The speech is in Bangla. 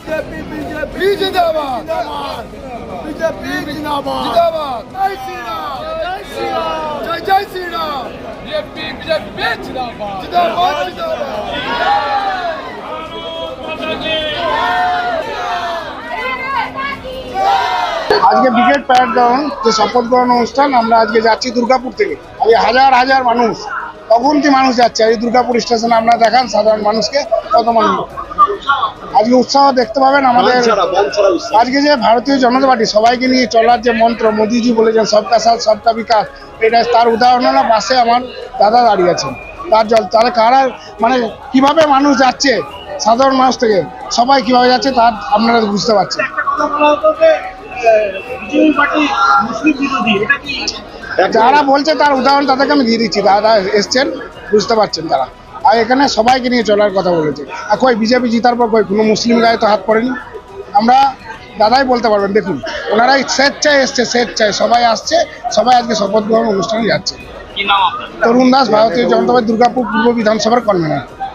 बीजेपी जिंदाबाद बीजेपी जिंदाबाद जिंदाबाद जय श्री राम जय श्री राम जय श्री राम बीजेपी जिंदाबाद जिंदाबाद আজকে ব্রিগেড প্যারেড গ্রাউন্ড যে শপথ গ্রহণ অনুষ্ঠান আমরা আজকে যাচ্ছি দুর্গাপুর থেকে আজকে হাজার হাজার মানুষ অগুন্তি মানুষ যাচ্ছে এই দুর্গাপুর স্টেশনে আপনারা দেখান সাধারণ মানুষকে কত মানুষ আজকে উৎসাহ দেখতে পাবেন আমাদের আজকে যে ভারতীয় জনতা পার্টি সবাইকে নিয়ে চলার যে মন্ত্র মোদিজি বলেছেন সবকা সাথ সবকা বিকাশ এটা তার উদাহরণ হলো পাশে আমার দাদা দাঁড়িয়ে আছেন তার জল তাহলে কারা মানে কিভাবে মানুষ যাচ্ছে সাধারণ মানুষ থেকে সবাই কিভাবে যাচ্ছে তার আপনারা বুঝতে পারছেন যারা বলছে তার উদাহরণ তাদেরকে আমি দিয়ে দিচ্ছি দাদা এসছেন বুঝতে পারছেন তারা আর এখানে সবাইকে নিয়ে চলার কথা বলেছে আর কই বিজেপি জিতার পর কই কোনো মুসলিম গায়ে তো হাত পড়েনি আমরা দাদাই বলতে পারবেন দেখুন ওনারাই স্বেচ্ছায় এসছে স্বেচ্ছায় সবাই আসছে সবাই আজকে শপথ গ্রহণ অনুষ্ঠানে যাচ্ছে তরুণ দাস ভারতীয় জনতা পার্টি দুর্গাপুর পূর্ব বিধানসভার কনভেনর।